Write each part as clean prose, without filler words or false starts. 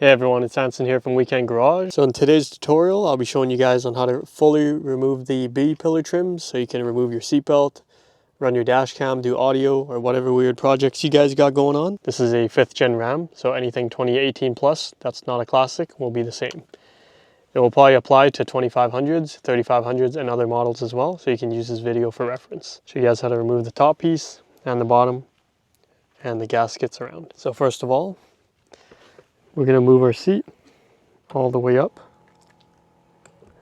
Hey everyone, it's Anson here from Weekend Garage. So in today's tutorial, I'll be showing you guys on how to fully remove the B pillar trims so you can remove your seatbelt, run your dash cam, do audio, or whatever weird projects you guys got going on. This is a 5th gen RAM, so anything 2018 plus that's not a classic will be the same. It will probably apply to 2500s, 3500s, and other models as well, so you can use this video for reference. Show you guys how to remove the top piece and the bottom and the gaskets around. So first of all, we're going to move our seat all the way up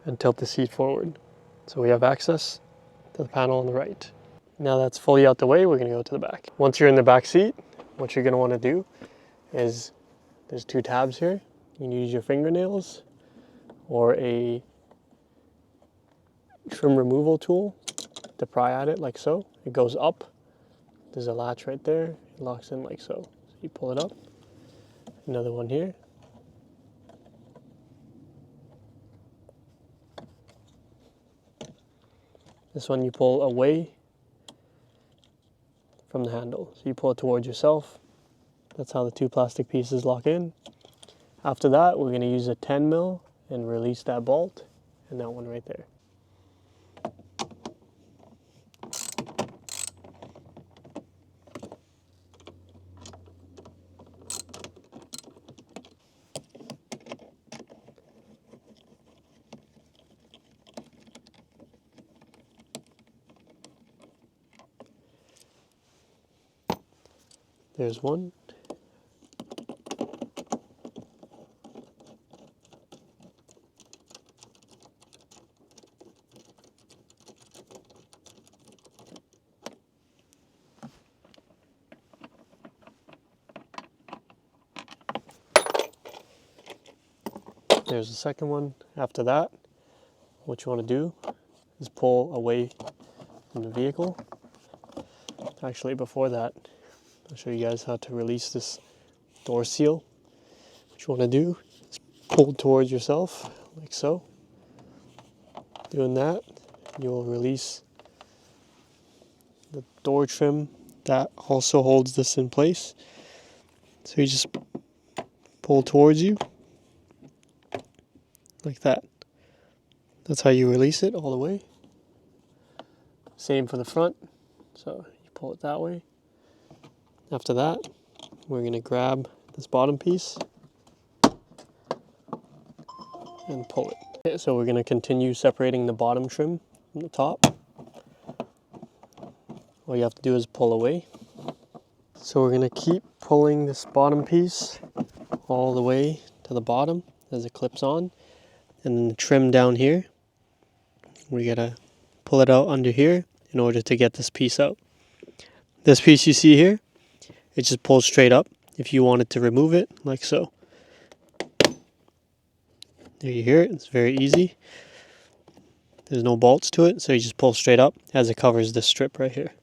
and tilt the seat forward so we have access to the panel on the right. Now that's fully out the way, we're going to go to the back. Once you're in the back seat, what you're going to want to do is, there's 2 tabs here. You can use your fingernails or a trim removal tool to pry at it like so. It goes up, there's a latch right there, it locks in like so. So you pull it up. Another one here. This one you pull away from the handle. So you pull it towards yourself. That's how the 2 plastic pieces lock in. After that, we're going to use a 10 mil and release that bolt and that one right there. There's one. There's the second one. After that, what you want to do is pull away from the vehicle. Actually, before that, I'll show you guys how to release this door seal. What you want to do is pull towards yourself, like so. Doing that, you'll release the door trim that also holds this in place. So you just pull towards you, like that. That's how you release it all the way. Same for the front, so you pull it that way. After that, we're going to grab this bottom piece and pull it. Okay, so we're going to continue separating the bottom trim from the top. All you have to do is pull away. So we're going to keep pulling this bottom piece all the way to the bottom as it clips on. And then the trim down here, we got to pull it out under here in order to get this piece out. This piece you see here, it just pulls straight up if you wanted to remove it, like so. There you hear it, it's very easy. There's no bolts to it, so you just pull straight up as it covers this strip right here.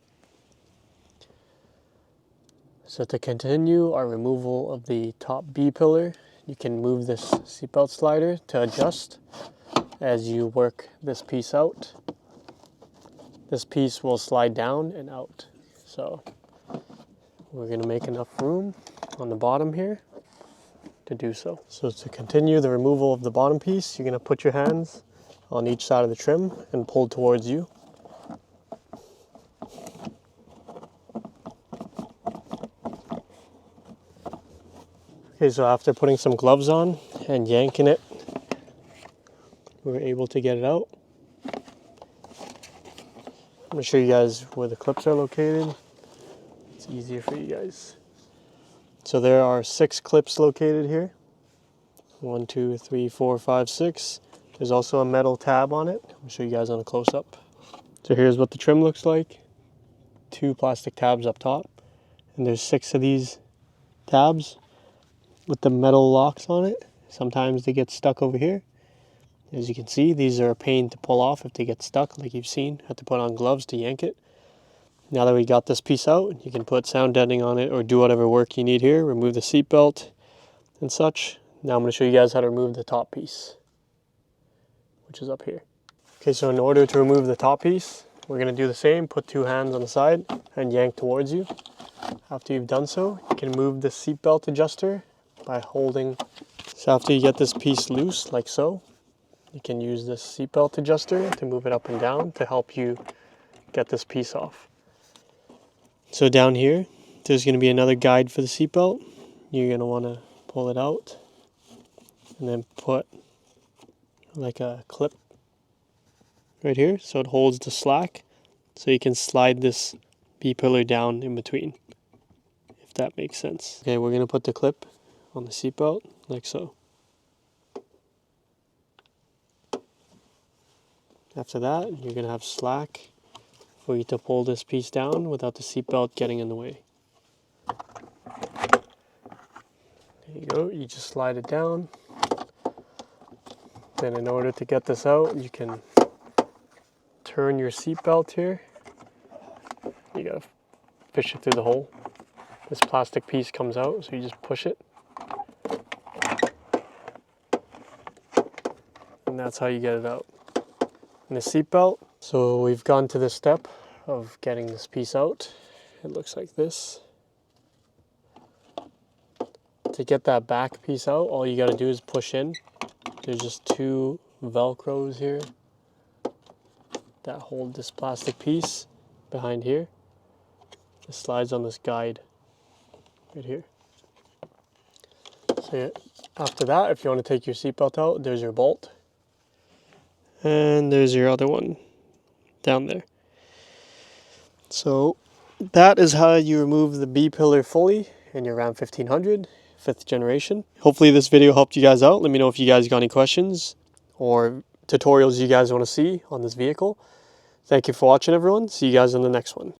So to continue our removal of the top B pillar, you can move this seatbelt slider to adjust as you work this piece out. This piece will slide down and out. So we're going to make enough room on the bottom here to do so. So to continue the removal of the bottom piece, you're going to put your hands on each side of the trim and pull towards you. Okay, so after putting some gloves on and yanking it, we were able to get it out. I'm going to show you guys where the clips are located. It's easier for you guys. So there are 6 clips located here. 1, 2, 3, 4, 5, 6. There's also a metal tab on it. I'll show you guys on a close-up. So here's what the trim looks like. 2 plastic tabs up top. And there's 6 of these tabs with the metal locks on it. Sometimes they get stuck over here. As you can see, these are a pain to pull off if they get stuck, like you've seen. Have to put on gloves to yank it. Now that we got this piece out, you can put sound deadening on it or do whatever work you need here. Remove the seat belt and such. Now I'm going to show you guys how to remove the top piece, which is up here. Okay, so in order to remove the top piece, we're going to do the same. Put 2 hands on the side and yank towards you. After you've done so, you can move the seat belt adjuster by holding So after you get this piece loose, like so, you can use this seatbelt adjuster to move it up and down to help you get this piece off. So down here, there's going to be another guide for the seatbelt. You're going to want to pull it out and then put like a clip right here so it holds the slack, so you can slide this B-pillar down in between, if that makes sense. Okay, we're going to put the clip on the seatbelt like so. After that, you're going to have slack for you to pull this piece down without the seatbelt getting in the way. There you go, you just slide it down. Then in order to get this out, you can turn your seatbelt here. You gotta fish it through the hole. This plastic piece comes out, so you just push it. And that's how you get it out. And the seatbelt, so we've gone to the step of getting this piece out. It looks like this. To get that back piece out, all you gotta do is push in. There's just two Velcros here that hold this plastic piece behind here. It slides on this guide right here. So yeah, after that, if you want to take your seatbelt out, there's your bolt. And there's your other one down there. So that is how you remove the B-pillar fully in your Ram 1500, 5th generation. Hopefully this video helped you guys out. Let me know if you guys got any questions or tutorials you guys want to see on this vehicle. Thank you for watching, everyone. See you guys in the next one.